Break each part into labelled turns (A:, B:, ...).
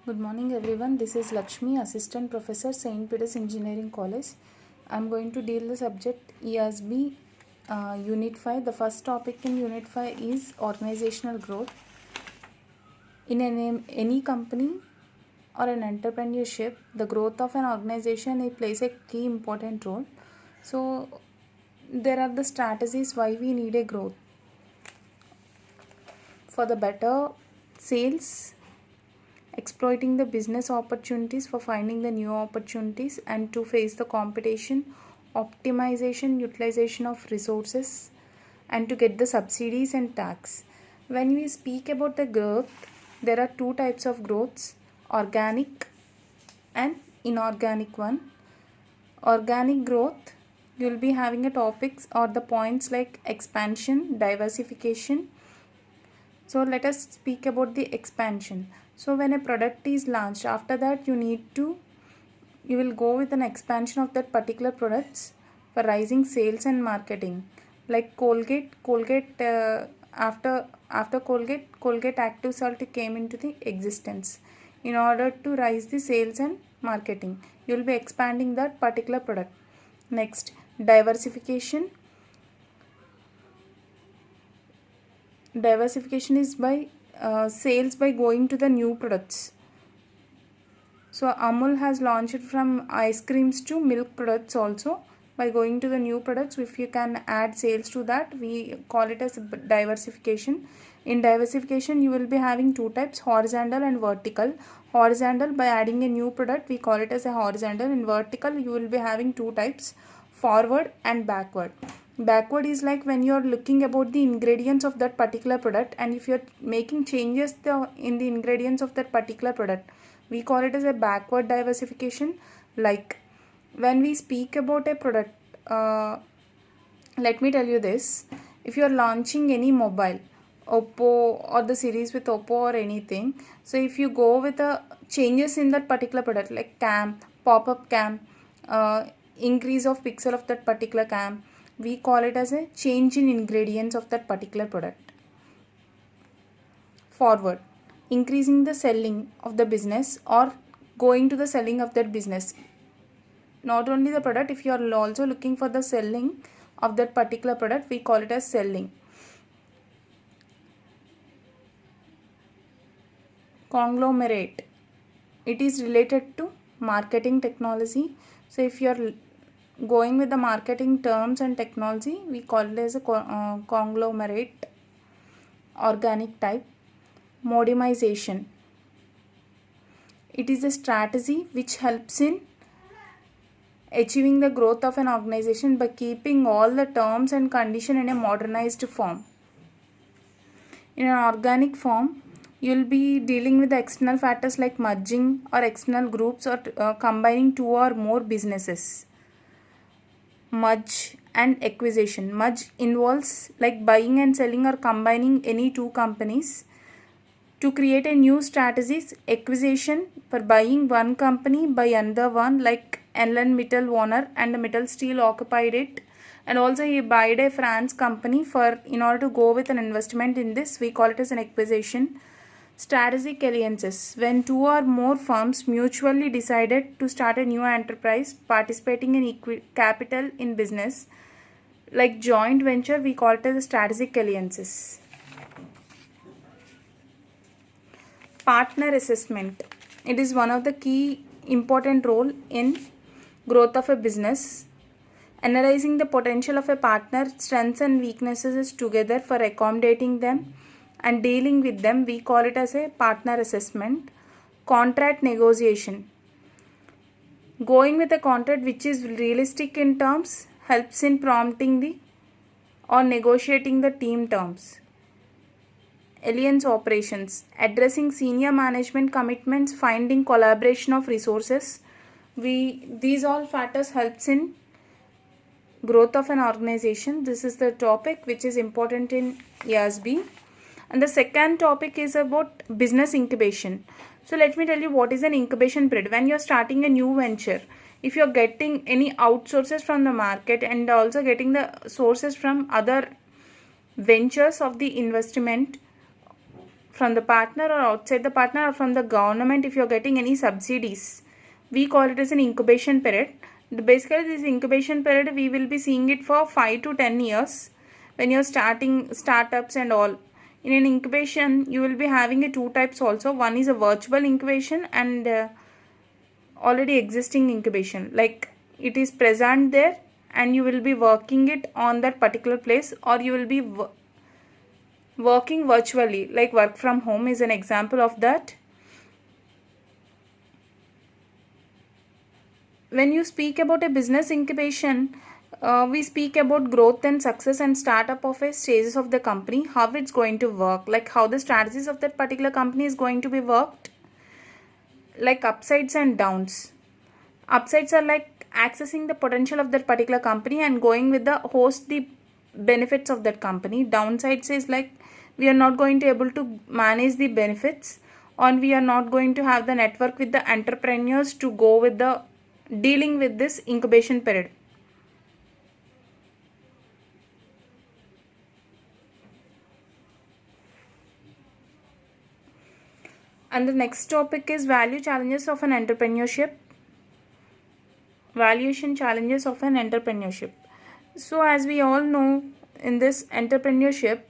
A: Good morning everyone. This is Lakshmi, Assistant Professor, St. Peter's Engineering College. I am going to deal the subject ESB Unit 5. The first topic in Unit 5 is organizational growth. In any company or an entrepreneurship, the growth of an organization it plays a key important role. So there are the strategies why we need a growth. For the better sales, exploiting the business opportunities for finding the new opportunities and to face the competition, optimization, utilization of resources, and to get the subsidies and tax. When we speak about the growth, there are two types of growths, organic and inorganic one. Organic growth, you will be having a topics or the points like expansion, diversification. So let us speak about the expansion. So when a product is launched, after that you will go with an expansion of that particular products for rising sales and marketing. Like Colgate after Colgate Active Salt came into the existence. In order to rise the sales and marketing, you will be expanding that particular product. Next, diversification. Diversification is by sales by going to the new products. So Amul has launched from ice creams to milk products also. By going to the new products, if you can add sales to that, we call it as diversification. In diversification, you will be having two types, horizontal and vertical. Horizontal, by adding a new product, we call it as a horizontal. In vertical, you will be having two types, forward and backward. Backward is like when you are looking about the ingredients of that particular product, and if you are making changes in the ingredients of that particular product, we call it as a backward diversification. Like when we speak about a product, let me tell you this. If you are launching any mobile, Oppo or the series with Oppo or anything, so if you go with the changes in that particular product like cam, pop-up cam, increase of pixel of that particular cam, we call it as a change in ingredients of that particular product. Forward, increasing the selling of the business or going to the selling of that business. Not only the product, if you are also looking for the selling of that particular product, we call it as selling. Conglomerate, it is related to marketing technology. So if you are going with the marketing terms and technology, we call it as a conglomerate. Organic type. Modernization, it is a strategy which helps in achieving the growth of an organization by keeping all the terms and conditions in a modernized form. In an organic form, you will be dealing with the external factors like merging or external groups or combining two or more businesses. Merge and acquisition. Merge involves like buying and selling or combining any two companies to create a new strategies. Acquisition, for buying one company by another one, like Ellen Mittal Warner and Mittal Steel occupied it, and also he bought a France company for in order to go with an investment in this, we call it as an acquisition. Strategic alliances, when two or more firms mutually decided to start a new enterprise participating in capital in business, like joint venture, we call it as strategic alliances. Partner assessment, it is one of the key important role in growth of a business. Analyzing the potential of a partner, strengths and weaknesses together for accommodating them and dealing with them, we call it as a partner assessment. Contract negotiation, going with a contract which is realistic in terms helps in prompting the or negotiating the team terms. Alliance operations, addressing senior management commitments, finding collaboration of resources. These all factors helps in growth of an organization. This is the topic which is important in ESB. And the second topic is about business incubation. So let me tell you what is an incubation period. When you are starting a new venture, if you are getting any outsources from the market and also getting the sources from other ventures of the investment from the partner or outside the partner or from the government, if you're getting any subsidies, we call it as an incubation period. Basically, this incubation period, we will be seeing it for 5 to 10 years when you're starting startups and all. In an incubation, you will be having a two types also. One is a virtual incubation and already existing incubation. Like it is present there and you will be working it on that particular place, or you will be working virtually, like work from home is an example of that. When you speak about a business incubation, we speak about growth and success and startup of a stages of the company, how it's going to work, like how the strategies of that particular company is going to be worked, like upsides and downs. Upsides are like accessing the potential of that particular company and going with the host the benefits of that company. Downsides is like we are not going to able to manage the benefits, or we are not going to have the network with the entrepreneurs to go with the dealing with this incubation period. And the next topic is value challenges of an entrepreneurship. Valuation challenges of an entrepreneurship. So as we all know, in this entrepreneurship,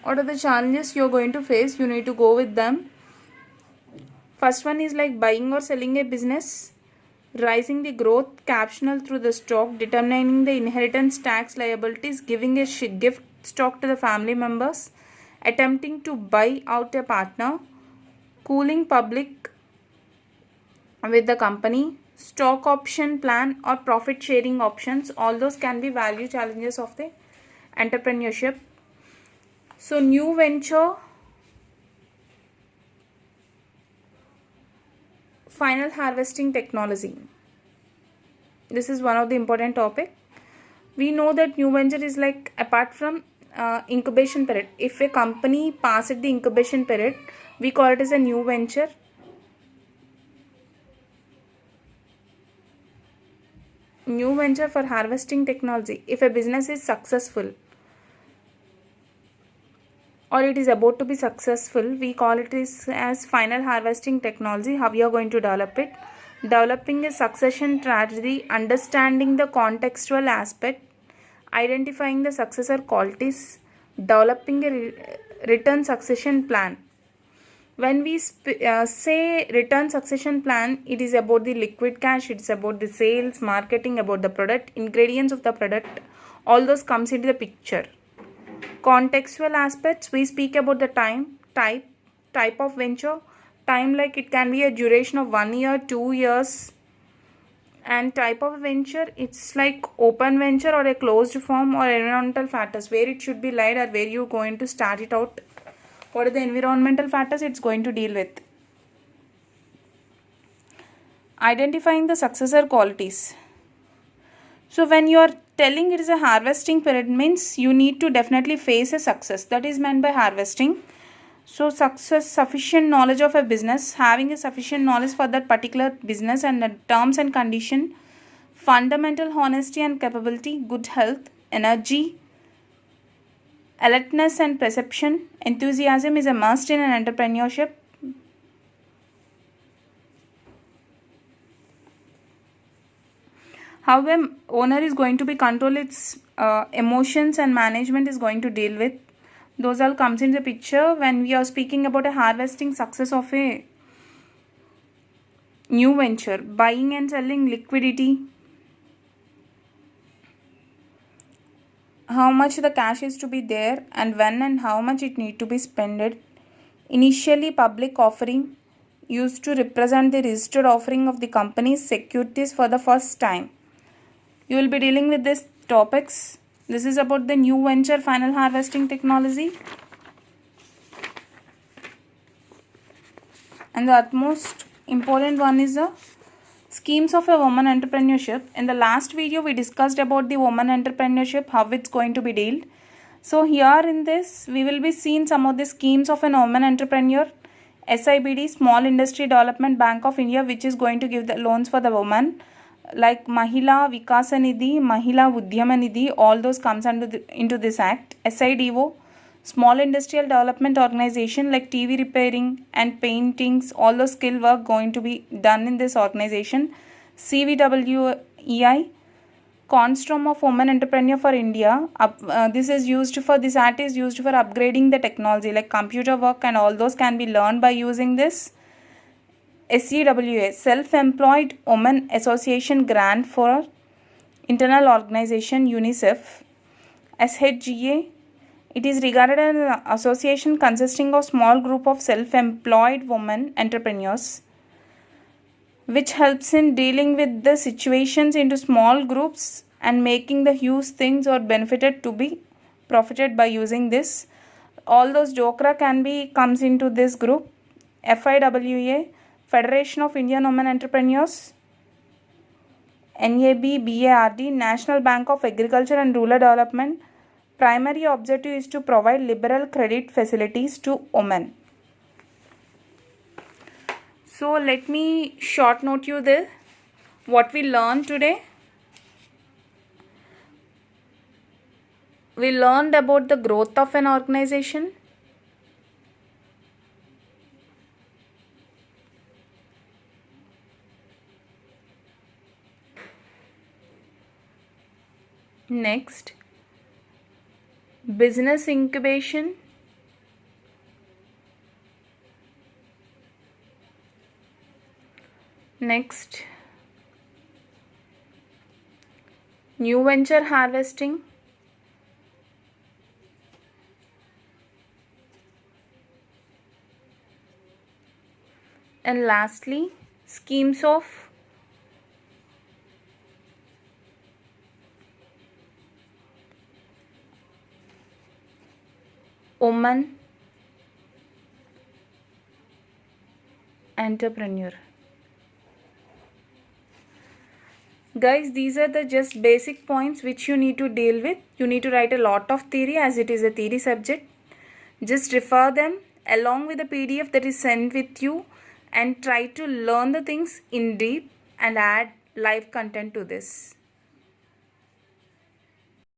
A: what are the challenges you're going to face? You need to go with them. First one is like buying or selling a business, rising the growth captional through the stock, determining the inheritance tax liabilities, giving a gift stock to the family members, attempting to buy out a partner, cooling public with the company, stock option plan or profit sharing options. All those can be value challenges of the entrepreneurship. So new venture, final harvesting technology. This is one of the important topic. We know that new venture is like apart from incubation period. If a company passes the incubation period, we call it as a new venture. New venture for harvesting technology. If a business is successful or it is about to be successful, we call it as final harvesting technology. How we are going to develop it? Developing a succession strategy, understanding the contextual aspect, identifying the successor qualities, developing a return succession plan. When we say return succession plan, it is about the liquid cash, it is about the sales, marketing, about the product, ingredients of the product, all those comes into the picture. Contextual aspects, we speak about the time, type of venture, time like it can be a duration of 1 year, 2 years, and type of venture, it's like open venture or a closed form or environmental factors, where it should be lied or where you're going to start it out. What are the environmental factors it's going to deal with? Identifying the successor qualities. So when you are telling it is a harvesting period, means you need to definitely face a success. That is meant by harvesting. So success, sufficient knowledge of a business, having a sufficient knowledge for that particular business and the terms and condition, fundamental honesty and capability, good health, energy, alertness and perception, enthusiasm is a must in an entrepreneurship. How an owner is going to be control its emotions and management is going to deal with. Those all comes in the picture when we are speaking about a harvesting success of a new venture. Buying and selling, liquidity, how much the cash is to be there and when and how much it need to be spent. Initially public offering, used to represent the registered offering of the company's securities for the first time. You will be dealing with these topics. This is about the new venture final harvesting technology. And the utmost important one is the schemes of a woman entrepreneurship. In the last video, we discussed about the woman entrepreneurship, how it's going to be dealt. So here in this, we will be seeing some of the schemes of an woman entrepreneur. SIBD, Small Industry Development Bank of India, which is going to give the loans for the woman. Like Mahila Vikasa Nidhi, Mahila Udyama Nidhi, all those comes into this act. SIDO, small industrial development organization like TV repairing and paintings, all the skill work going to be done in this organization. CVWEI, Consortium of Women Entrepreneur for India. This act is used for upgrading the technology like computer work and all those can be learned by using this. SEWA, Self-Employed Women Association grant for internal organization UNICEF. SHGA, it is regarded as an association consisting of small group of self-employed women entrepreneurs, which helps in dealing with the situations into small groups and making the huge things or benefited to be profited by using this. All those DOCRA comes into this group. FIWA, Federation of Indian Women Entrepreneurs. NABBARD, National Bank of Agriculture and Rural Development. Primary objective is to provide liberal credit facilities to women. So let me short note you this, what we learned today. We learned about the growth of an organization. Next, business incubation. Next, new venture harvesting. And lastly, schemes of woman entrepreneur. Guys, these are the just basic points which you need to deal with. You need to write a lot of theory as it is a theory subject. Just refer them along with the PDF that is sent with you and try to learn the things in deep and add live content to this.